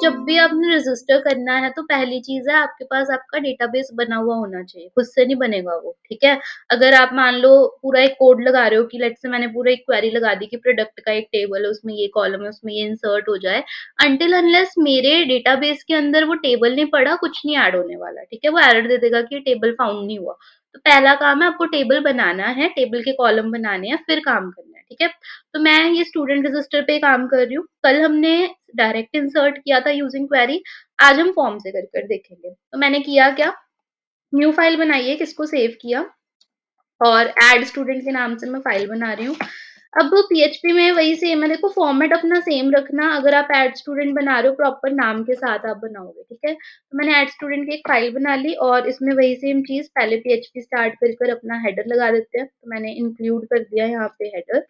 जब भी आपने रजिस्टर करना है तो पहली चीज़ है आपके पास आपका डेटाबेस बना हुआ होना चाहिए, खुद से नहीं बनेगा वो, ठीक है? अगर आप मान लो पूरा एक कोड लगा रहे हो कि लेट्स से मैंने पूरा एक क्वेरी लगा दी कि प्रोडक्ट का एक टेबल है, उसमें ये कॉलम है, उसमें ये इंसर्ट हो जाए, अनटिल अनलेस मेरे डेटाबेस के अंदर वो टेबल नहीं पड़ा, कुछ नहीं ऐड होने वाला, ठीक है? वो एरर दे देगा कि टेबल फाउंड नहीं हुआ। तो पहला काम है आपको टेबल बनाना है, टेबल के कॉलम बनाने हैं, फिर काम करना है, ठीक है? तो मैं ये स्टूडेंट रजिस्टर पे काम कर रही हूँ। कल हमने डायरेक्ट इंसर्ट किया था यूजिंग क्वेरी, आज हम फॉर्म से कर देखेंगे। तो मैंने किया क्या, न्यू फाइल बनाई है, किसको सेव किया और एड स्टूडेंट के नाम से मैं फाइल बना रही हूँ। अब पीएचपी में वही सेम है, देखो फॉर्मेट अपना सेम रखना, अगर आप एड स्टूडेंट बना रहे हो प्रॉपर नाम के साथ आप बनाओगे, ठीक है? तो मैंने एड स्टूडेंट की एक फाइल बना ली और इसमें वही सेम चीज़, पहले पीएचपी स्टार्ट कर अपना हेडर लगा देते हैं। तो मैंने इंक्लूड कर दिया यहाँ पे हेडर।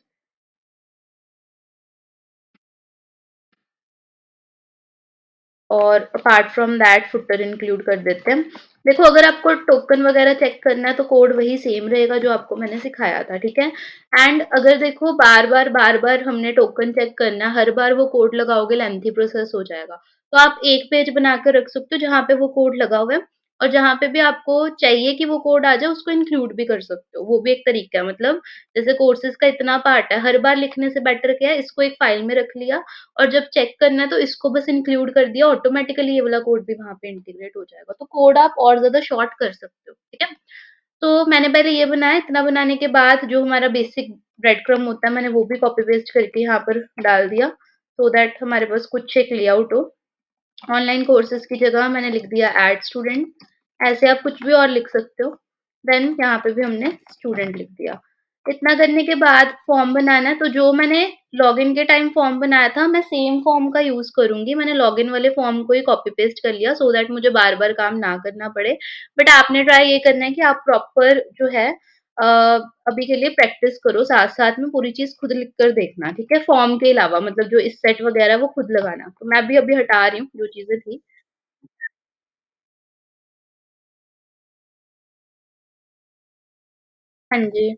और apart from that footer include कर देते हैं। देखो अगर आपको टोकन वगैरह चेक करना है तो कोड वही सेम रहेगा जो आपको मैंने सिखाया था, ठीक है? एंड अगर देखो बार-बार हमने टोकन चेक करना है, हर बार वो कोड लगाओगे लेंथी प्रोसेस हो जाएगा। तो आप एक पेज बना के रख सकते हो जहाँ पे वो कोड लगा हुआ है और जहाँ पे भी आपको चाहिए कि वो कोड आ जाए उसको इंक्लूड भी कर सकते हो। वो भी एक तरीका है, मतलब जैसे कोर्सेज़ का इतना पार्ट है, हर बार लिखने से बेटर क्या है, इसको एक फाइल में रख लिया और जब चेक करना है तो इसको बस इंक्लूड कर दिया, ऑटोमेटिकली ये वाला कोड भी वहाँ पे इंटीग्रेट हो जाएगा। तो कोड आप और ज़्यादा शॉर्ट कर सकते हो, ठीक है? तो मैंने पहले ये बनाया, इतना बनाने के बाद जो हमारा बेसिक ब्रेडक्रम्ब होता है मैंने वो भी कॉपी पेस्ट करके यहाँ पर डाल दिया, सो दैट हमारे पास कुछ एक लेआउट हो। ऑनलाइन कोर्सेज़ की जगह मैंने लिख दिया एड स्टूडेंट, ऐसे आप कुछ भी और लिख सकते हो। देन यहाँ पे भी हमने स्टूडेंट लिख दिया। इतना करने के बाद फॉर्म बनाना है, तो जो मैंने लॉगिन के टाइम फॉर्म बनाया था, मैं सेम फॉर्म का यूज़ करूँगी। मैंने लॉगिन वाले फॉर्म को ही कॉपी पेस्ट कर लिया सो दैट मुझे बार-बार काम ना करना पड़े। बट आपने ट्राई ये करना है कि आप प्रॉपर जो है अ, अभी के लिए प्रैक्टिस करो, साथ-साथ में पूरी चीज़ खुद लिख कर देखना, ठीक है? फॉर्म के अलावा मतलब जो इस सेट वगैरह है वो खुद लगाना। तो मैं भी अभी हटा रही हूँ जो चीज़ें थी। हाँ जी।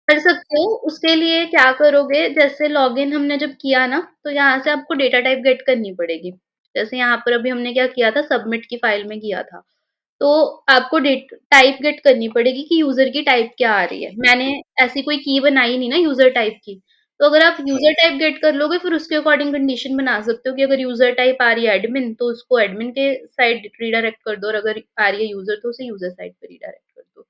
कर सकते हो, उसके लिए क्या करोगे, जैसे लॉगिन हमने जब किया ना, तो यहाँ से आपको डेटा टाइप गेट करनी पड़ेगी। जैसे यहाँ पर अभी हमने क्या किया था, सबमिट की फाइल में किया था। तो आपको डेट टाइप गेट करनी पड़ेगी कि यूज़र की टाइप क्या आ रही है। मैंने ऐसी कोई की बनाई नहीं ना यूज़र टाइप की। तो अगर आप यूज़र टाइप गेट कर लोगे फिर उसके अकॉर्डिंग कंडीशन बना सकते हो कि अगर यूज़र टाइप आ रही है एडमिन तो उसको एडमिन के साइड रीडायरेक्ट कर दो और अगर आ रही है यूज़र तो उसे यूज़र साइड पे रीडायरेक्ट कर दो।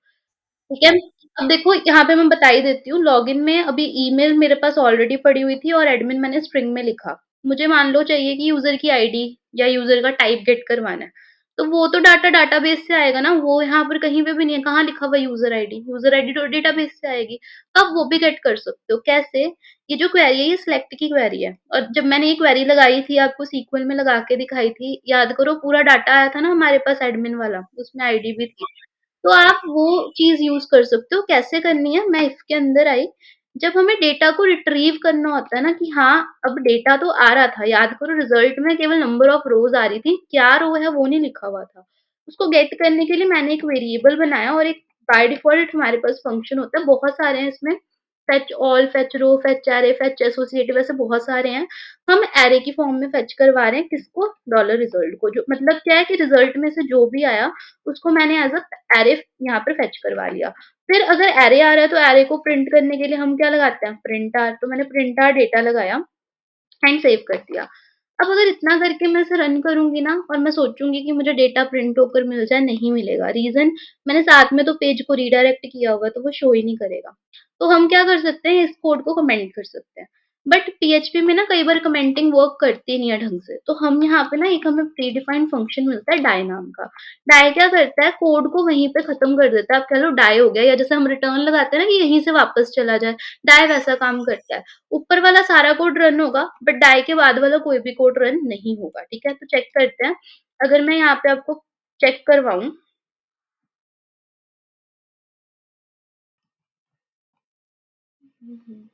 ठीक है? अब देखो यहाँ पे मैं बता ही देती हूँ, लॉगिन में अभी ईमेल मेरे पास ऑलरेडी पड़ी हुई थी और एडमिन मैंने स्ट्रिंग में लिखा। मुझे मान लो चाहिए कि यूज़र की आईडी या यूज़र का टाइप गेट करवाना है, तो वो तो डाटा डाटाबेस से आएगा ना, वो यहाँ पर कहीं पे भी नहीं है, कहाँ लिखा हुआ है यूज़र आईडी? यूज़र आईडी तो डेटाबेस से आएगी, तो आप वो भी गेट कर सकते हो। कैसे? ये जो क्वेरी है ये सिलेक्ट की क्वेरी है और जब मैंने ये क्वेरी लगाई थी आपको सीक्वल में लगा के दिखाई थी, याद करो पूरा डाटा आया था ना हमारे पास एडमिन वाला, उसमें आईडी भी थी। तो आप वो चीज़ यूज़ कर सकते हो, कैसे करनी है मैं इसके अंदर आई, जब हमें डेटा को रिट्रीव करना होता है ना कि हाँ, अब डेटा तो आ रहा था, याद करो रिज़ल्ट में केवल नंबर ऑफ रोज़ आ रही थी, क्या रो है वो नहीं लिखा हुआ था। उसको गेट करने के लिए मैंने एक वेरिएबल बनाया और एक बाय डिफ़ॉल्ट हमारे पास फंक्शन होता है, बहुत सारे हैं इसमें, फेच ऑल, फेच रो, फेच अरे, फेच एसोसिएटिव ऐसे बहुत सारे हैं। हम अरे की फॉर्म में फेच करवा रहे हैं किसको? डॉलर रिज़ल्ट को, जो मतलब क्या है कि रिज़ल्ट में से जो भी आया उसको मैंने एज़ अ अरे यहाँ पर फेच करवा लिया। फिर अगर अरे आ रहा है तो अरे को प्रिंट करने के लिए हम क्या लगाते हैं? प्रिंट आर, तो मैंने प्रिंट आर डेटा लगाया एंड सेव कर दिया। अब अगर इतना करके मैं इसे रन करूँगी ना और मैं सोचूँगी कि मुझे डेटा प्रिंट होकर मिल जाए, नहीं मिलेगा। रीज़न मैंने साथ में तो पेज को रीडायरेक्ट किया हुआ है, तो वो शो ही नहीं करेगा। तो हम क्या कर सकते हैं, इस कोड को कमेंट कर सकते हैं। बट पीएचपी में ना कई बार कमेंटिंग वर्क करती नहीं है ढंग से, तो हम यहाँ पे ना एक हमें प्री डिफाइंड फंक्शन मिलता है डाई नाम का। डाई क्या करता है, कोड को वहीं पे खत्म कर देता है। आप कह लो डाई हो गया या जैसे हम रिटर्न लगाते हैं ना कि यहीं से वापस चला जाए, डाई वैसा काम करता है। ऊपर वाला सारा कोड रन होगा, बट डाई के बाद वाला कोई भी कोड रन नहीं होगा, ठीक है? तो चेक करते हैं। अगर मैं यहाँ पे आपको चेक करवाऊँ, हुँ, हुँ।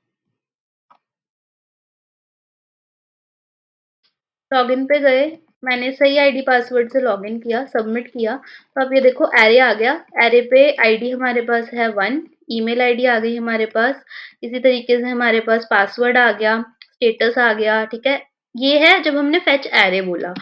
लॉगिन पे गए, मैंने सही आईडी पासवर्ड से लॉगिन किया, सबमिट किया, तो अब ये देखो एरे आ गया। एरे पे आईडी हमारे पास है 1, ईमेल आईडी आ गई हमारे पास, इसी तरीके से हमारे पास पासवर्ड आ गया, स्टेटस आ गया, ठीक है? ये है जब हमने फेच एरे बोला।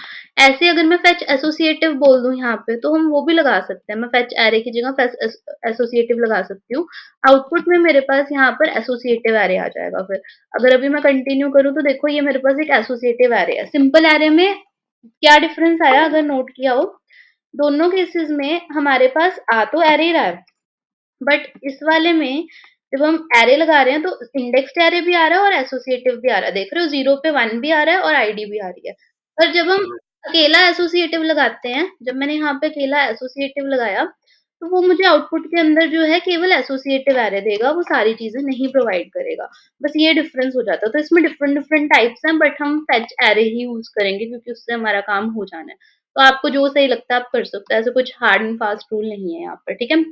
ऐसे अगर मैं फेच एसोसिएटिव बोल दूँ यहाँ पे तो हम वो भी लगा सकते हैं। मैं फेच एरे की जगह फेच एसोसिएटिव लगा सकती हूँ। आउटपुट में मेरे पास यहाँ पर एसोसिएटिव एरे आ जाएगा फिर। अगर अभी मैं कंटिन्यू करूँ तो देखो ये मेरे पास एक एसोसिएटिव एरे है। सिंपल एरे में क्या डिफरेंस आया अगर नोट किया हो, दोनों केसेस में हमारे पास आ तो एरे ही रहा है, बट इस वाले में जब हम एरे लगा रहे हैं तो इंडेक्स्ड एरे भी आ रहा है और एसोसिएटिव भी आ रहा है। देख रहे हो 0 पे 1 भी आ रहा है और आईडी भी आ रही है। और जब हम अकेला एसोसिएटिव लगाते हैं, जब मैंने यहाँ पे अकेला एसोसिएटिव लगाया, तो वो मुझे आउटपुट के अंदर जो है केवल एसोसिएटिव एरे देगा, वो सारी चीज़ें नहीं प्रोवाइड करेगा। बस ये डिफरेंस हो जाता है। तो इसमें डिफरेंट डिफरेंट टाइप्स हैं बट हम फेच एरे ही यूज़ करेंगे क्योंकि उससे हमारा काम हो जाना है। तो आपको जो सही लगता है आप कर सकते हो। ऐसा कुछ हार्ड एंड फास्ट रूल नहीं है यहाँ पर, ठीक है?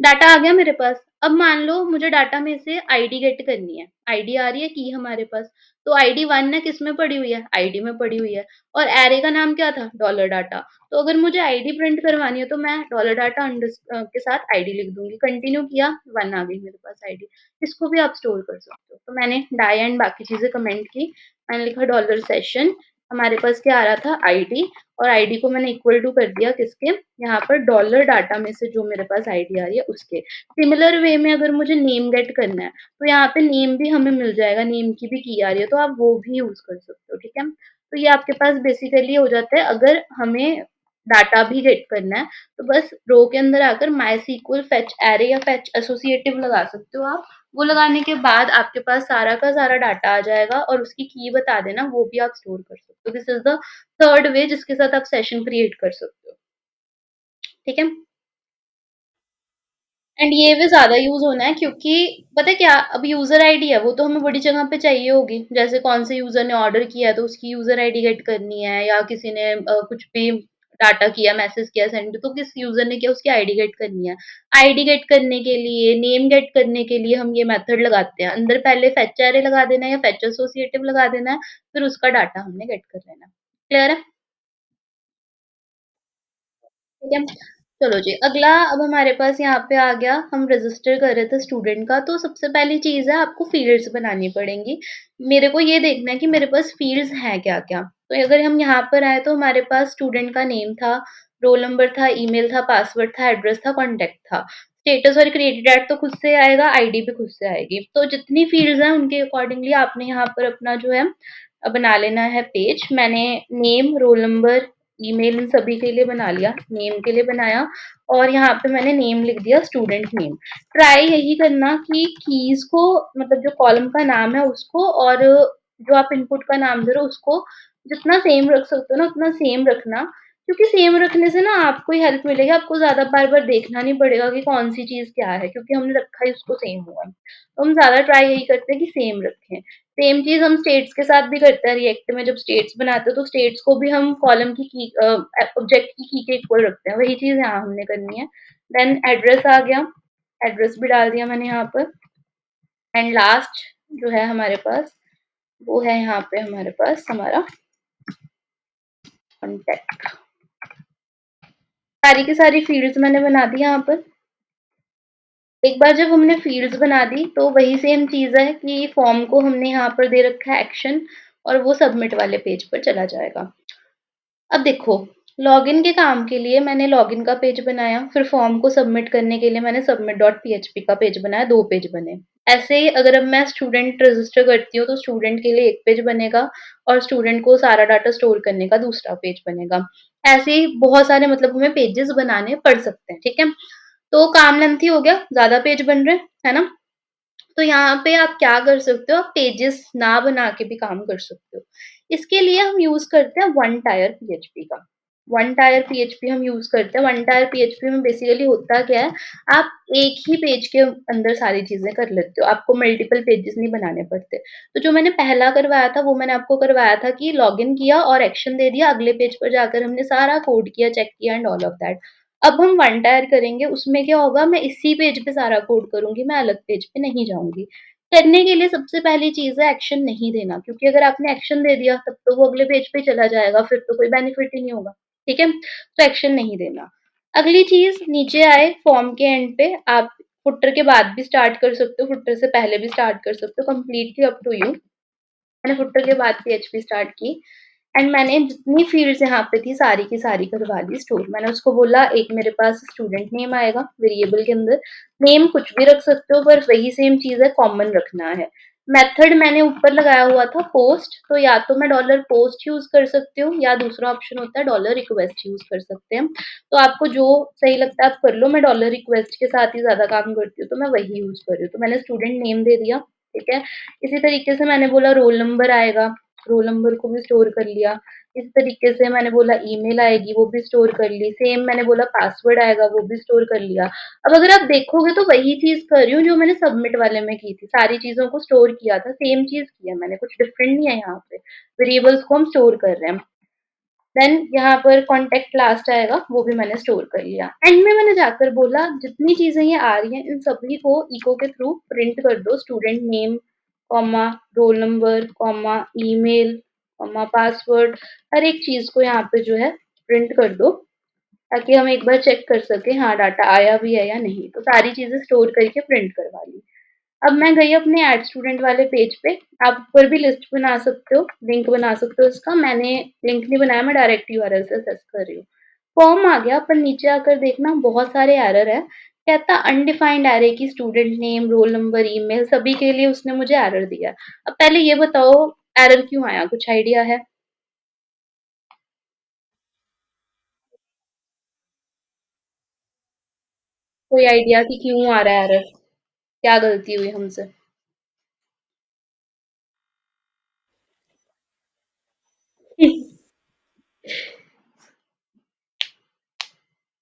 डाटा आ गया मेरे पास। अब मान लो मुझे डाटा में से आईडी गेट करनी है। आईडी आ रही है की हमारे पास। तो आईडी 1 है किसमें पड़ी हुई है? आईडी में पड़ी हुई है और एरे का नाम क्या था? Dollar data. तो अगर मुझे आईडी प्रिंट करवानी है तो मैं डॉलर डाटा के साथ आईडी लिख दूँगी। कंटिन्यू किया 1 आ गई मेरे पास आईडी। इसको भी आप स्टोर कर सकते हो। तो मैंने डाई एंड बाकी चीज़ें कमेंट की। मैंने लिखा डॉलर सेशन हमारे पास क्या आ रहा था? आईडी और आईडी को मैंने इक्वल टू कर दिया किसके? यहाँ पर डॉलर डाटा में से जो मेरे पास आईडी आ रही है उसके। सिमिलर वे में अगर मुझे नेम गेट करना है, तो यहाँ पे नेम भी हमें मिल जाएगा, नेम की भी की आ रही है, तो आप वो भी यूज़ कर सकते हो, ठीक है? तो ये आपके पास बेसिकली हो जाता है अगर हमें डाटा भी गेट करना है, तो बस रो के अंदर आकर मायसीक्वल फेच एरे या फेच एसोसिएटिव लगा सकते हो आप। वो लगाने के बाद आपके पास सारा का सारा डाटा आ जाएगा और उसकी की बता देना, वो भी आप स्टोर कर सकते हो। This is the third way जिसके साथ आप सेशन क्रिएट कर सकते हो, ठीक है? एंड ये भी ज़्यादा यूज़ होना है क्योंकि पता है क्या अब यूज़र आईडी है वो तो हमें बड़ी जगह पे चाहिए होगी। जैसे कौन से यूज़र ने ऑर्डर किया है तो उसकी यूज़र आईडी गेट करनी है या किसी ने कुछ भी डाटा किया, मैसेज किया सेंड तो किस यूज़र ने किया उसकी आईडी गेट करनी है। आईडी गेट करने के लिए, नेम गेट करने के लिए हम ये मेथड लगाते हैं। अंदर पहले फेच अरे लगा देना है या फेच एसोसिएटिव लगा देना है, फिर उसका डाटा हमने गेट कर लेना है। क्लियर है? ठीक है। चलो जी, अगला अब हमारे पास यहाँ पे आ गया, हम रजिस्टर कर रहे थे स्टूडेंट का, तो सबसे पहली चीज़ है आपको फ़ील्ड्स बनानी पड़ेंगी। मेरे को ये देखना है कि मेरे पास फ़ील्ड्स हैं क्या-क्या? तो अगर हम यहाँ पर आए तो हमारे पास स्टूडेंट का नेम था, रोल नंबर था, ईमेल था, पासवर्ड था, एड्रेस था, कॉन्टैक्ट था। स्टेटस और क्रेडिट ऐड तो खुद से आएगा, आईडी भी खुद से आएगी। तो जितनी फ़ील्ड्स हैं उनके अकॉर्डिंगली आपने यहाँ पर अपना जो है बना लेना है पेज। मैंने name, roll number, email in सभी के लिए बना लिया, नेम के लिए बनाया और यहाँ पे मैंने नेम लिख दिया स्टूडेंट नेम। ट्राई यही करना कि कीज़ को मतलब जो कॉलम का नाम है उसको और जो आप इनपुट का नाम दे रहे हो उसको जितना सेम रख सकते हो ना उतना सेम रखना। क्योंकि सेम रखने से ना आपको ही हेल्प मिलेगी, आपको ज़्यादा बार-बार देखना नहीं पड़ेगा कि कौन-सी चीज़ क्या है क्योंकि हमने रखा ही उसको सेम हुआ है। तो हम ज़्यादा ट्राई यही करते हैं कि सेम रखें। सेम चीज़ हम स्टेट्स के साथ भी करते हैं रिएक्ट में जब स्टेट्स बनाते हैं तो स्टेट्स को भी हम कॉलम की ऑब्जेक्ट की की के इक्वल रखते हैं, वही चीज़ यहाँ हमने करनी है। देन एड्रेस आ गया, एड्रेस भी डाल दिया मैंने यहाँ पर एंड लास्ट जो है हमारे पास वो है यहाँ पे हमारे पास हमारा कॉन्टैक्ट। सारी की सारी फ़ील्ड्स मैंने बना दी यहाँ पर। एक बार जब हमने फ़ील्ड्स बना दी तो वही सेम चीज़ है कि फॉर्म को हमने यहाँ पर दे रखा है एक्शन और वो सबमिट वाले पेज पर चला जाएगा। अब देखो, लॉगिन के काम के लिए मैंने लॉगिन का पेज बनाया, फिर फॉर्म को सबमिट करने के लिए मैंने सबमिट डॉट पीएचपी का पेज बनाया, 2 पेज बने। ऐसे ही अगर अब मैं स्टूडेंट रजिस्टर करती हूँ, तो स्टूडेंट के लिए 1 पेज बनेगा और स्टूडेंट को सारा डाटा स्टोर करने का दूसरा पेज बनेगा। ऐसे ही बहुत सारे मतलब हमें पेजेज़ बनाने पड़ सकते हैं, ठीक है? तो काम लेंथी हो गया, ज़्यादा पेज बन रहे हैं, है ना? तो यहाँ पे आप क्या कर सकते हो, आप पेजेस ना बना के भी काम कर सकते हो। इसके लिए हम यूज़ करते हैं वन टायर पीएचपी का। वन टायर पीएचपी हम यूज़ करते हैं। वन टायर पीएचपी में बेसिकली होता क्या है, आप एक ही पेज के अंदर सारी चीज़ें कर लेते हो, आपको मल्टीपल पेजेस नहीं बनाने पड़ते। तो जो मैंने पहला करवाया था, वो मैंने आपको करवाया था कि लॉगिन किया और एक्शन दे दिया, अगले पेज पर जाकर हमने सारा कोड किया, चेक किया एंड ऑल ऑफ दैट। अब हम वन टायर करेंगे, उसमें क्या होगा मैं इसी पेज पे सारा कोड करूँगी, मैं अलग पेज पे नहीं जाऊँगी। करने के लिए सबसे पहली चीज़ है एक्शन नहीं देना, क्योंकि अगर आपने एक्शन दे दिया तब तो वो अगले पेज पे चला जाएगा, फिर तो कोई बेनिफिट ही नहीं होगा, ठीक है? तो एक्शन नहीं देना। अगली चीज़ नीचे आए फॉर्म के एंड पे आप फुटर के बाद भी स्टार्ट कर सकते हो, फुटर से पहले भी स्टार्ट कर सकते हो, कंप्लीटली अप टू यू। मैंने फुटर के बाद पीएचपी स्टार्ट की एंड मैंने जितनी फ़ील्ड्स यहाँ पे थी सारी की सारी करवा ली स्टोर। मैंने उसको बोला एक मेरे पास स्टूडेंट नेम आएगा वेरिएबल के अंदर, नेम कुछ भी रख सकते हो पर वही सेम चीज़ है कॉमन रखना है। मेथड मैंने ऊपर लगाया हुआ था पोस्ट, तो या तो मैं डॉलर पोस्ट यूज़ कर सकती हूँ या दूसरा ऑप्शन होता है डॉलर रिक्वेस्ट यूज़ कर सकते हैं। तो आपको जो सही लगता है आप कर लो, मैं डॉलर रिक्वेस्ट के साथ ही ज़्यादा काम करती हूँ तो मैं वही यूज़ कर रही हूँ। तो मैंने स्टूडेंट नेम दे दिया, ठीक है? इसी तरीके से मैंने बोला रोल नंबर आएगा, रोल नंबर को भी स्टोर कर लिया। इस तरीके से मैंने बोला ईमेल आएगी, वो भी स्टोर कर ली। सेम मैंने बोला पासवर्ड आएगा, वो भी स्टोर कर लिया। अब अगर आप देखोगे तो वही चीज़ कर रही हूँ जो मैंने सबमिट वाले में की थी। सारी चीज़ों को स्टोर किया था, सेम चीज़ की है मैंने, कुछ डिफरेंट नहीं है यहाँ पे। वेरिएबल्स को हम स्टोर कर रहे हैं। देन यहाँ पर कॉन्टेक्ट लास्ट आएगा, वो भी मैंने स्टोर कर लिया। एंड में मैंने जाकर बोला जितनी चीज़ें ये आ रही हैं इन सभी को इको के थ्रू प्रिंट कर दो, student name, comma, roll number, comma, email, comma, password, हर एक चीज़ को यहाँ पे जो है प्रिंट कर दो, ताकि हम एक बार चेक कर सकें हाँ डाटा आया भी है या नहीं। तो सारी चीज़ें स्टोर करके प्रिंट करवा ली। अब मैं गई अपने ऐड स्टूडेंट वाले पेज पे, आप ऊपर भी लिस्ट बना सकते हो, लिंक बना सकते हो इसका, मैंने लिंक नहीं बनाया, मैं डायरेक्ट यूआरएल से एक्सेस कर रही हूँ। फॉर्म आ गया, पर नीचे आकर देखना बहुत सारे एरर है, कहता अनडिफाइंड एरे की student name, roll number, email सभी के लिए उसने मुझे एरर दिया। अब पहले ये बताओ एरर क्यों आया, कुछ आइडिया है? कोई आइडिया कि क्यों आ रहा है एरर? क्या गलती हुई हमसे?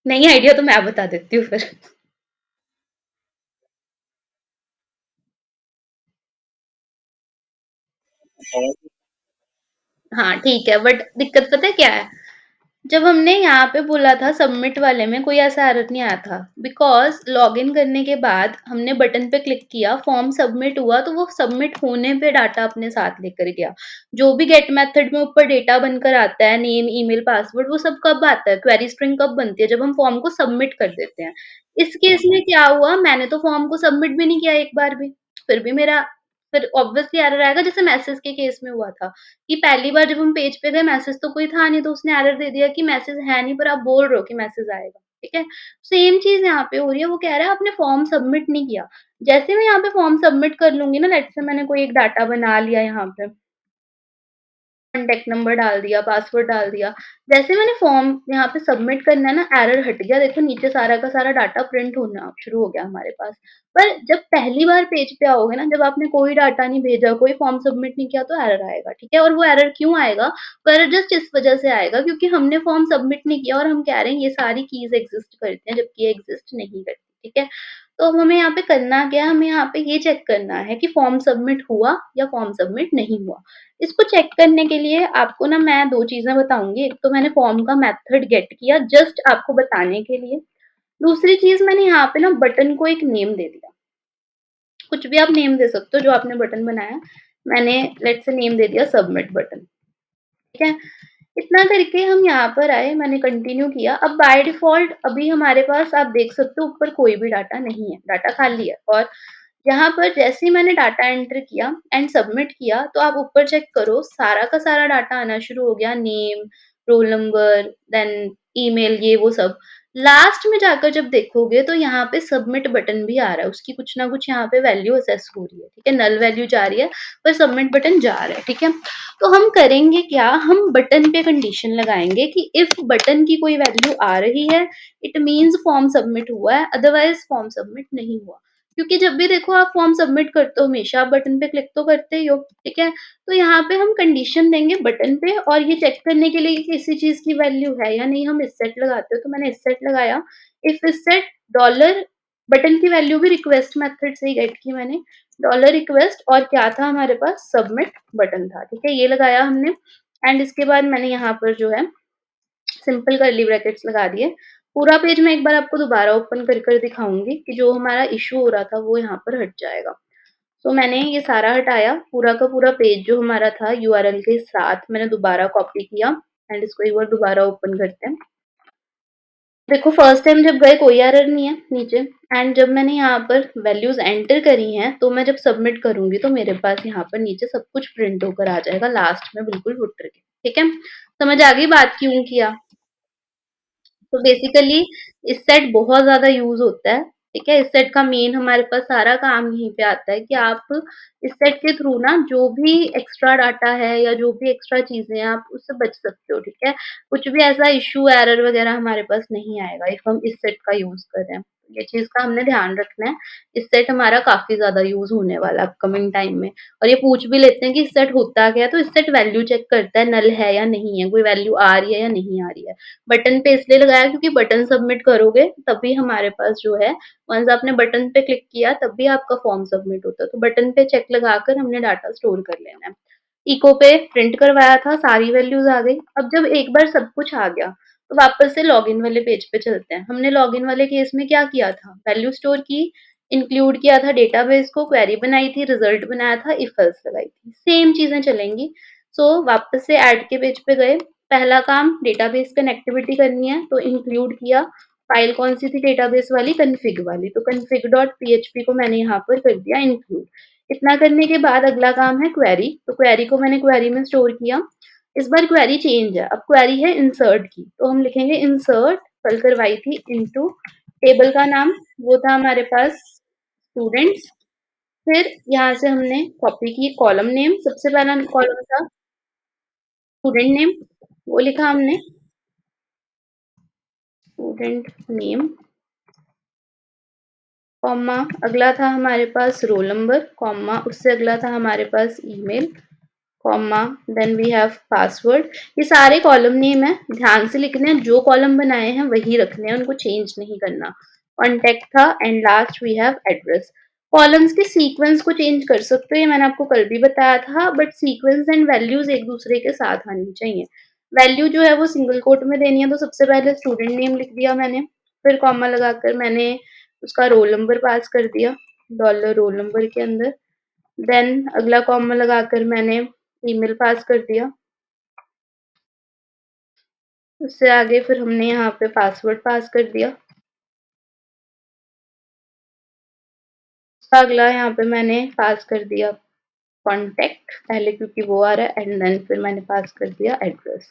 नहीं आइडिया तो मैं बता देती हूँ फिर। हाँ ठीक है, बट दिक्कत पता है क्या है? जब हमने यहाँ पे बोला था सबमिट वाले में कोई ऐसा एरर नहीं आया था, बिकॉज़ लॉगिन करने के बाद हमने बटन पे क्लिक किया, फॉर्म सबमिट हुआ तो वो सबमिट होने पे डाटा अपने साथ लेकर गया। जो भी गेट मेथड में ऊपर डेटा बनकर आता है, नेम, ईमेल, पासवर्ड, वो सब कब आता है? क्वेरी स्ट्रिंग कब बनती है? जब हम फॉर्म को सबमिट कर देते हैं। इस केस में क्या हुआ, मैंने तो फॉर्म को सबमिट भी नहीं किया एक बार भी, फिर भी मेरा फिर ऑब्वियसली एरर आएगा, जैसे मैसेज के केस में हुआ था। कि पहली बार जब हम पेज पे गए मैसेज तो कोई था नहीं, तो उसने एरर दे दिया कि मैसेज है नहीं, पर आप बोल रहे हो कि मैसेज आएगा, ठीक है? सेम चीज़ यहाँ पे हो रही है, वो कह रहा है आपने फॉर्म सबमिट नहीं किया। जैसे मैं यहाँ पे फॉर्म सबमिट कर लूँगी ना, लेट्स से मैंने कोई एक डाटा बना लिया यहाँ पे, कॉन्टैक्ट नंबर डाल दिया, पासवर्ड डाल दिया। जैसे मैंने फॉर्म यहाँ पे सबमिट करना है ना, एरर हट गया, देखो नीचे सारा का सारा डाटा प्रिंट होना शुरू हो गया हमारे पास। पर जब पहली बार पेज पे आओगे ना, जब आपने कोई डाटा नहीं भेजा, कोई फॉर्म सबमिट नहीं किया तो एरर आएगा, ठीक है? और वो एरर क्यों आएगा? वो एरर जस्ट इस वजह से आएगा क्योंकि हमने फॉर्म सबमिट नहीं किया और हम कह रहे हैं ये सारी कीज़ एक्सिस्ट करती हैं, जबकि ये एक्सिस्ट नहीं करती, ठीक है? तो अब हमें यहाँ पे करना क्या है, हमें यहाँ पे ये चेक करना है कि फॉर्म सबमिट हुआ या फॉर्म सबमिट नहीं हुआ। इसको चेक करने के लिए आपको ना मैं 2 चीज़ें बताऊँगी। एक तो मैंने फॉर्म का मेथड गेट किया जस्ट आपको बताने के लिए। दूसरी चीज़ मैंने यहाँ पे ना बटन को एक नेम दे दिया। कुछ भी आप नेम दे सकते हो जो आपने बटन बनाया। मैंने लेट्स से नेम दे दिया सबमिट बटन, ठीक है? इतना करके हम यहाँ पर आए, मैंने कंटिन्यू किया। अब बाय डिफ़ॉल्ट अभी हमारे पास आप देख सकते हो ऊपर कोई भी डाटा नहीं है, डाटा खाली है और यहाँ पर जैसे ही मैंने डाटा एंटर किया एंड सबमिट किया, तो आप ऊपर चेक करो सारा का सारा डाटा आना शुरू हो गया, name, roll number, then email ये वो सब। लास्ट में जाकर जब देखोगे तो यहाँ पे सबमिट बटन भी आ रहा है, उसकी कुछ ना कुछ यहाँ पे वैल्यू असेस हो रही है, ठीक है? नल वैल्यू जा रही है, पर सबमिट बटन जा रहा है, ठीक है? तो हम करेंगे क्या, हम बटन पे कंडीशन लगाएँगे कि इफ बटन की कोई वैल्यू आ रही है, इट मीन्स फॉर्म सबमिट हुआ है, अदरवाइज़ फॉर्म सबमिट नहीं हुआ। क्योंकि जब भी देखो आप फॉर्म सबमिट करते हो हमेशा आप बटन पे क्लिक तो करते ही हो, ठीक है? तो यहाँ पे हम कंडीशन देंगे बटन पे और ये चेक करने के लिए कि किसी चीज़ की वैल्यू है या नहीं, हम इस सेट लगाते हो, तो मैंने इस सेट लगाया। इफ इस सेट डॉलर बटन की वैल्यू भी रिक्वेस्ट मेथड से ही गेट की मैंने, डॉलर रिक्वेस्ट और क्या था हमारे पास सबमिट बटन था, ठीक है? ये लगाया हमने एंड इसके बाद मैंने यहाँ पर जो है सिंपल कर्ली ब्रैकेट्स लगा दिए। पूरा पेज मैं एक बार आपको दोबारा ओपन कर दिखाऊँगी कि जो हमारा इश्यू हो रहा था वो यहाँ पर हट जाएगा। तो मैंने ये सारा हटाया, पूरा का पूरा पेज जो हमारा था यूआरएल के साथ मैंने दोबारा कॉपी किया एंड इसको एक बार दोबारा ओपन करते हैं। देखो फर्स्ट टाइम जब गए कोई एरर नहीं है नीचे, एंड जब मैंने यहाँ पर वैल्यूज़ एंटर करी हैं, तो मैं जब सबमिट करूँगी तो मेरे पास यहाँ पर नीचे सब कुछ प्रिंट होकर आ जाएगा लास्ट में बिल्कुल फुटर के, ठीक है? समझ आ गई बात क्यों किया? तो बेसिकली इस सेट बहुत ज़्यादा यूज़ होता है, ठीक है? इस सेट का मेन हमारे पास सारा काम यहीं पे आता है कि आप इस सेट के थ्रू ना जो भी एक्स्ट्रा डाटा है या जो भी एक्स्ट्रा चीज़ें हैं आप उससे बच सकते हो, ठीक है? कुछ भी ऐसा इश्यू, एरर वगैरह हमारे पास नहीं आएगा इफ हम इस सेट का यूज़ कर रहे हैं। ये चीज़ का हमने ध्यान रखना है। इस सेट हमारा काफ़ी ज़्यादा यूज़ होने वाला है अपकमिंग टाइम में। और ये पूछ भी लेते हैं कि इस सेट होता क्या है? तो इस सेट वैल्यू चेक करता है नल है या नहीं है, कोई वैल्यू आ रही है या नहीं आ रही है। बटन पे इसलिए लगाया क्योंकि बटन सबमिट करोगे तभी हमारे पास जो है वंस आपने बटन पे क्लिक किया तब भी आपका फॉर्म सबमिट होता है। तो बटन पे चेक लगाकर हमने डाटा स्टोर कर लेना है। इको पे प्रिंट करवाया था, सारी वैल्यूज़ आ गई। अब जब एक बार सब कुछ आ गया, तो वापस से लॉगिन वाले पेज पे चलते हैं। हमने लॉगिन वाले केस में क्या किया था? वैल्यू स्टोर की, इंक्लूड किया था डेटाबेस को, क्वेरी बनाई थी, रिजल्ट बनाया था, इफ एल्स लगाई थी। सेम चीज़ें चलेंगी। सो वापस से ऐड के पेज पे गए, पहला काम डेटाबेस कनेक्टिविटी करनी है, तो इंक्लूड किया। फाइल कौन-सी थी डेटाबेस वाली? कॉन्फिग वाली, तो config डॉट पीएचपी को मैंने यहाँ पर कर दिया इंक्लूड। इतना करने के बाद अगला काम है क्वेरी, तो क्वेरी को मैंने क्वेरी में स्टोर किया। इस बार क्वेरी चेंज है, अब क्वेरी है इंसर्ट की, तो हम लिखेंगे इंसर्ट, कल करवाई थी इनटू, टेबल का नाम वो था हमारे पास स्टूडेंट्स। फिर यहाँ से हमने कॉपी की कॉलम नेम, सबसे पहला कॉलम था स्टूडेंट नेम, वो लिखा हमने स्टूडेंट नेम, कॉमा अगला था हमारे पास रोल नंबर, कॉमा उससे अगला था हमारे पास email, comma then we have password. ये सारे कॉलम नेम है, ध्यान से लिखने हैं, जो कॉलम बनाए हैं वही रखने हैं, उनको चेंज नहीं करना। कॉन्टेक्ट था and last we have address. Columns के सीक्वेंस को चेंज कर सकते हो, ये मैंने आपको कल भी बताया था, बट सीक्वेंस एंड वैल्यूज एक दूसरे के साथ आनी चाहिए। वैल्यू जो है वो सिंगल कोट में देनी है, तो सबसे पहले स्टूडेंट नेम लिख दिया मैंने, फिर कॉमा लगाकर मैंने उसका रोल नंबर पास कर दिया डॉलर रोल नंबर के अंदर। देन अगला कॉमा लगाकर मैंने ईमेल पास कर दिया। उससे आगे फिर हमने यहाँ पे पासवर्ड पास कर दिया। अगला यहाँ पे मैंने पास कर दिया कॉन्टैक्ट पहले क्योंकि वो आ रहा है, एंड देन फिर मैंने पास कर दिया एड्रेस।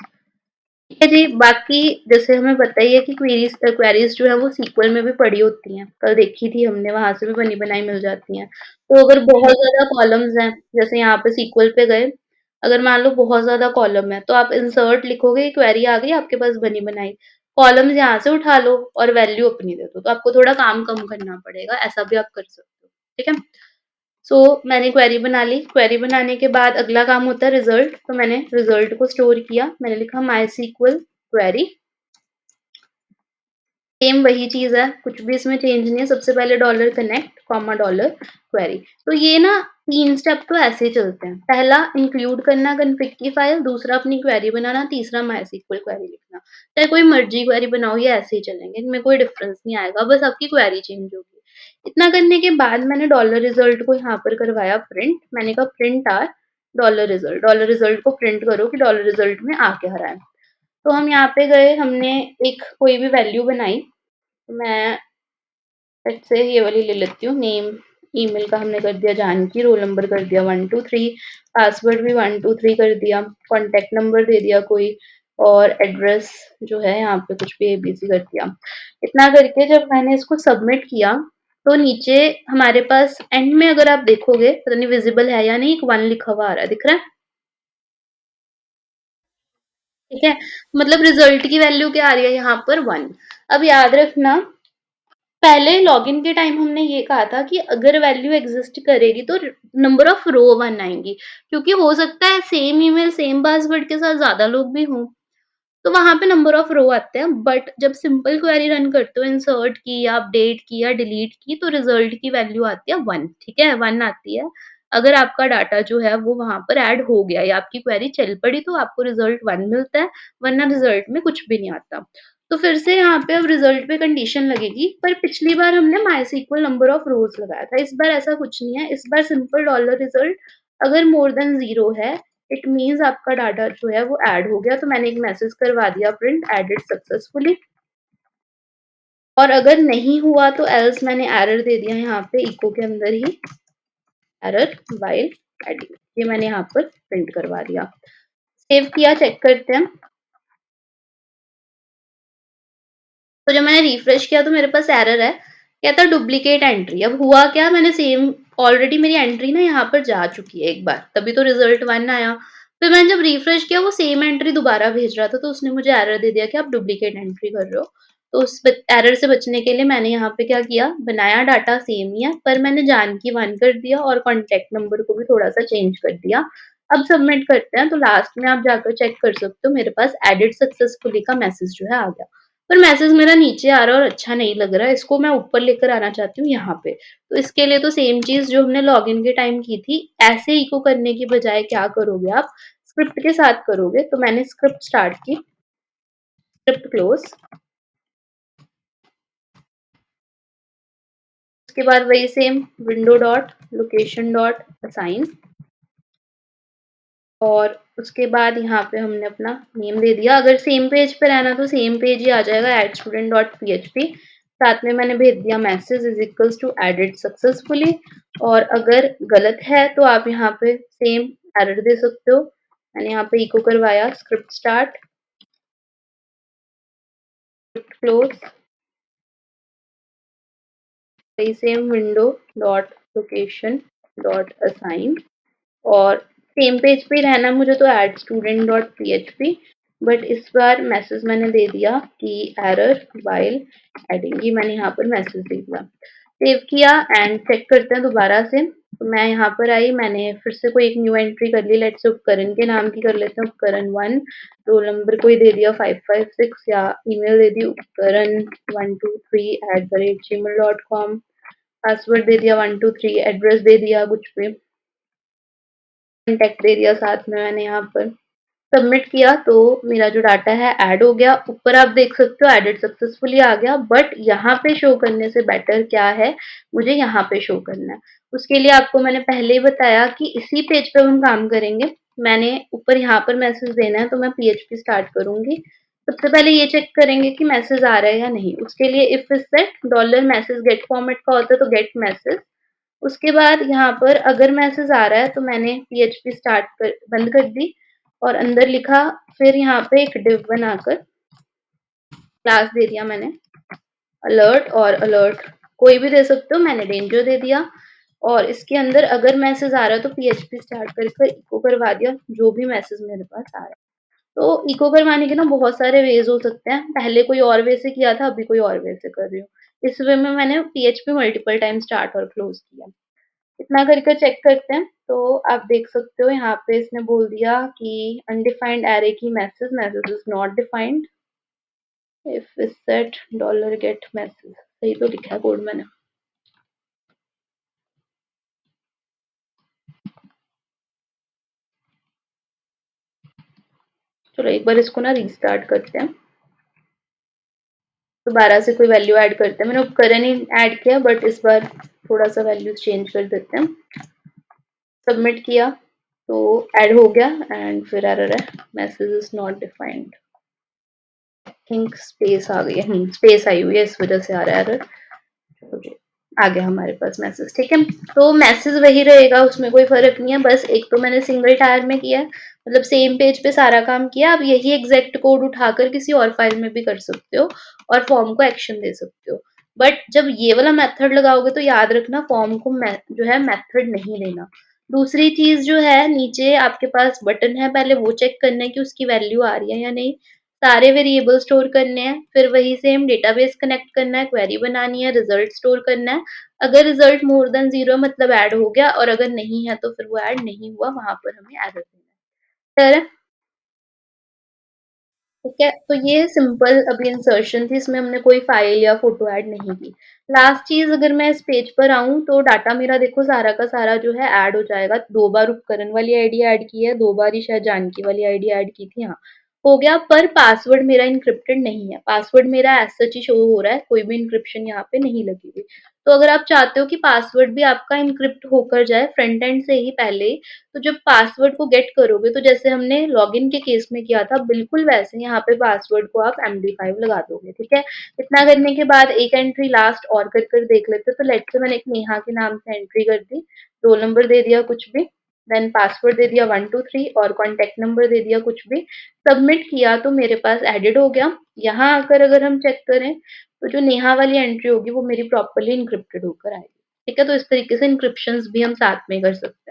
ठीक है जी, बाकी जैसे हमें पता ही है कि क्वेरीज जो है वो सीक्वल में भी पड़ी होती हैं। कल देखी थी हमने, वहाँ से भी बनी बनाई मिल जाती हैं। तो अगर बहुत ज़्यादा कॉलम्स हैं, जैसे यहाँ पे सीक्वल पे गए, अगर मान लो बहुत ज़्यादा कॉलम है, तो आप इंसर्ट लिखोगे, क्वेरी आ गई आपके पास बनी बनाई। कॉलम्स यहाँ से उठा लो और वैल्यू अपनी दे दो, तो आपको थोड़ा काम कम करना पड़ेगा, ऐसा भी आप कर सकते हो। ठीक है? सो मैंने क्वेरी बना ली, क्वेरी बनाने के बाद अगला काम होता है रिजल्ट, तो मैंने रिजल्ट को स्टोर किया, मैंने लिखा मायसीक्वल क्वेरी, सेम वही चीज़ है, कुछ भी इसमें चेंज नहीं है, सबसे पहले dollar connect comma dollar query. तो ये ना 3 स्टेप तो ऐसे ही चलते हैं, पहला इंक्लूड करना कॉन्फ़िग की फाइल, दूसरा अपनी क्वेरी बनाना, तीसरा मायसीक्वल क्वेरी लिखना। चाहे कोई मर्ज़ी क्वेरी बनाओ, ये ऐसे ही चलेंगे, इनमें कोई डिफरेंस नहीं आएगा, बस आपकी क्वेरी चेंज होगी। इतना करने के बाद मैंने डॉलर रिजल्ट को यहाँ पर करवाया प्रिंट, मैंने कहा प्रिंट आर डॉलर रिजल्ट को प्रिंट करो कि डॉलर रिजल्ट में आ क्या रहा है। तो हम यहाँ पे गए, हमने एक कोई भी वैल्यू बनाई, मैं लेट्स से ये वाली ले लेती हूँ नेम, ईमेल का हमने कर दिया जानकी, रोल नंबर कर दिया 123, पासवर्ड भी 123 कर दिया, कॉन्टैक्ट नंबर दे दिया कोई, और एड्रेस जो है यहाँ पे कुछ भी एबीसी कर दिया। इतना करके जब मैंने इसको सबमिट किया, तो नीचे हमारे पास एंड में अगर आप देखोगे, पता नहीं विजिबल है या नहीं, एक 1 लिखा हुआ आ रहा है, दिख रहा है? ठीक है? मतलब रिजल्ट की वैल्यू क्या आ रही है यहाँ पर 1। अब याद रखना, पहले लॉगिन के टाइम हमने ये कहा था कि अगर वैल्यू एग्जिस्ट करेगी तो नंबर ऑफ रो 1 आएंगी, क्योंकि हो सकता है सेम ईमेल सेम पासवर्ड के साथ ज्यादा लोग भी हों, तो वहां पे नंबर ऑफ रो आते हैं। बट जब सिंपल क्वेरी रन करते हो इंसर्ट की या अपडेट की या डिलीट की, तो रिजल्ट की वैल्यू आती है 1। ठीक है, 1 आती है। अगर आपका डाटा जो है वो वहां पर ऐड हो गया या आपकी क्वेरी चल पड़ी, तो आपको रिजल्ट 1 मिलता है, वरना रिजल्ट में कुछ भी नहीं आता। तो फिर से यहाँ पे अब रिजल्ट पे कंडीशन लगेगी, पर पिछली बार हमने माइस्क्ल नंबर ऑफ रोज लगाया था, इस बार ऐसा कुछ नहीं है, इस बार सिंपल डॉलर रिजल्ट अगर मोर देन 0 है, इट मीन्स आपका डाटा जो है वो ऐड हो गया। तो मैंने एक मैसेज करवा दिया प्रिंट एडेड सक्सेसफुली। और अगर नहीं हुआ तो एल्स मैंने एरर दे दिया यहाँ पे इको के अंदर ही, एरर व्हाइल एडिंग, ये मैंने यहाँ पर प्रिंट करवा दिया। सेव किया, चेक करते हैं। तो जब मैंने रिफ्रेश किया तो मेरे पास एरर है, कहता डुप्लीकेट एंट्री। अब हुआ क्या, मैंने सेम ऑलरेडी मेरी एंट्री ना यहाँ पर जा चुकी है एक बार, तभी तो रिजल्ट 1 आया। फिर मैंने जब रिफ्रेश किया वो सेम एंट्री दोबारा भेज रहा था, तो उसने मुझे एरर दे दिया कि आप डुप्लीकेट एंट्री कर रहे हो। तो उस एरर से बचने के लिए मैंने यहाँ पे क्या किया, बनाया डाटा सेम ही है पर मैंने जानकी 1 कर दिया और कॉन्टैक्ट नंबर को भी थोड़ा-सा चेंज कर दिया। अब सबमिट करते हैं, तो लास्ट में आप जाकर चेक कर सकते हो, मेरे पास एडिट सक्सेसफुली का मैसेज जो है आ गया। पर मैसेज मेरा नीचे आ रहा है और अच्छा नहीं लग रहा है, इसको मैं ऊपर लेकर आना चाहती हूँ यहाँ पे। तो इसके लिए तो सेम चीज़ जो हमने लॉगिन के टाइम की थी, ऐसे इको करने की बजाय क्या करोगे आप, स्क्रिप्ट के साथ करोगे। तो मैंने स्क्रिप्ट स्टार्ट की, स्क्रिप्ट क्लोज़, उसके बाद वही same window dot location dot assign, और उसके बाद यहाँ पे हमने अपना नेम दे दिया। अगर सेम पेज पे रहना तो सेम पेज ही आ जाएगा, एड स्टूडेंट डॉट पीएचपी। साथ में मैंने भेज दिया message is equals to added successfully. और अगर गलत है तो आप यहाँ पे सेम एरर दे सकते हो। मैंने यहाँ पे इको करवाया, स्क्रिप्ट स्टार्ट, स्क्रिप्ट क्लोज, वही same window dot location dot assign, और सेम पेज पे ही रहना मुझे तो add student dot PHP. But इस बार मैसेज मैंने दे दिया कि एरर व्हाइल एडिंग, ये मैंने यहाँ पर मैसेज दे दिया। सेव किया एंड चेक करते हैं दोबारा से। तो मैं यहाँ पर आई, मैंने फिर से कोई एक न्यू एंट्री कर ली, लेट्स से उपकरण के नाम की कर लेते हैं, उपकरण 1। रोल नंबर कोई दे दिया 556, या ईमेल दे दी उपकरण 123@gmail.com, पासवर्ड दे दिया 123, एड्रेस दे दिया कुछ भी, कॉन्टैक्ट दे दिया साथ में मैंने यहाँ पर। सबमिट किया तो मेरा जो डाटा है ऐड हो गया। ऊपर आप देख सकते हो एडिट सक्सेसफुली आ गया, बट यहाँ पे शो करने से बेटर क्या है, मुझे यहाँ पे शो करना है। उसके लिए आपको मैंने पहले ही बताया कि इसी पेज पे हम काम करेंगे। मैंने ऊपर यहाँ पर मैसेज देना है, तो मैं पीएचपी स्टार्ट करूंगी। सबसे पहले ये चेक करेंगे कि मैसेज आ रहा है या नहीं। उसके लिए if is set dollar message get format का होता है, तो गेट मैसेज। उसके बाद यहाँ पर अगर मैसेज आ रहा है तो मैंने पीएचपी स्टार्ट कर बंद कर दी और अंदर लिखा, फिर यहाँ पे एक डिव बनाकर क्लास दे दिया मैंने अलर्ट, और अलर्ट कोई भी दे सकते हो, मैंने डेंजर दे दिया। और इसके अंदर अगर मैसेज आ रहा है तो पीएचपी स्टार्ट कर इको करवा दिया जो भी मैसेज मेरे पास आ रहा है। तो इको करवाने के ना बहुत सारे वेज हो सकते हैं, पहले कोई और वे से किया था, अभी कोई और वे से कर रही हूँ। इस वे में मैंने पीएचपी मल्टीपल टाइम स्टार्ट और क्लोज किया। इतना करके चेक करते हैं, तो आप देख सकते हो यहाँ पे इसने बोल दिया कि अनडिफाइंड एरे की message is not defined, if is set dollar gate message, सही तो लिखा है कोड मैंने। चलो एक बार इसको ना रीस्टार्ट करते हैं, दोबारा से कोई वैल्यू ऐड करते हैं। मैंने उपकरण ही ऐड किया, बट इस बार थोड़ा सा वैल्यू चेंज कर देते हैं। सबमिट किया तो ऐड हो गया एंड फिर एरर है, message is not defined, think space आ गई है, स्पेस आई हुई है इस वजह से आ रहा है एरर। आ गया हमारे पास मैसेज, ठीक है। तो मैसेज वही रहेगा, उसमें कोई फर्क नहीं है, बस एक तो मैंने सिंगल टायर में किया है, मतलब सेम पेज पे सारा काम किया। आप यही एग्जैक्ट कोड उठाकर किसी और फाइल में भी कर सकते हो और फॉर्म को एक्शन दे सकते हो। बट जब ये वाला मेथड लगाओगे तो याद रखना फॉर्म को जो है मेथड नहीं देना। दूसरी चीज जो है, नीचे आपके पास बटन है, पहले वो चेक करना है कि उसकी वैल्यू आ रही है या नहीं। सारे वेरिएबल स्टोर करने हैं, फिर वही सेम डेटाबेस कनेक्ट करना है, क्वेरी बनानी है, रिजल्ट स्टोर करना है। अगर रिजल्ट मोर देन 0 मतलब ऐड हो गया, और अगर नहीं है तो फिर वो ऐड नहीं हुआ, वहां पर हमें एरर देना है। ठीक है, तो ये सिंपल अभी इंसर्शन थी, इसमें हमने कोई फाइल या फोटो ऐड नहीं की। लास्ट चीज, अगर मैं इस पेज पर आऊं तो डाटा मेरा देखो सारा का सारा जो है ऐड हो जाएगा। 2 बार उपकरण वाली आईडी ऐड की है, 2 बार ही शायद जानकी वाली आईडी ऐड की थी, हाँ हो गया। पर पासवर्ड मेरा इंक्रिप्टेड नहीं है, पासवर्ड मेरा एज सच ही शो हो रहा है, कोई भी इंक्रिप्शन यहाँ पे नहीं लगी हुई। तो अगर आप चाहते हो कि पासवर्ड भी आपका एन्क्रिप्ट होकर जाए फ्रंट एंड से ही पहले ही, तो जब पासवर्ड को गेट करोगे तो जैसे हमने लॉगिन के केस में किया था, बिल्कुल वैसे ही यहाँ पे पासवर्ड को आप MD5 लगा दोगे, ठीक है? इतना करने के बाद एक एंट्री लास्ट और कर देख लेते हैं, तो लेट्स से मैंने एक नेहा के नाम से एंट्री कर दी, रोल नंबर दे दिया कुछ भी, देन पासवर्ड दे दिया 1 2 3 और कॉन्टैक्ट नंबर दे दिया कुछ भी, सबमिट किया तो मेरे पास एडिड हो गया। यहाँ आकर अगर हम चेक करें तो जो नेहा वाली एंट्री होगी वो मेरी प्रॉपर्ली एन्क्रिप्टेड होकर आएगी। ठीक है? तो इस तरीके से एन्क्रिप्शंस भी हम साथ में कर सकते हैं।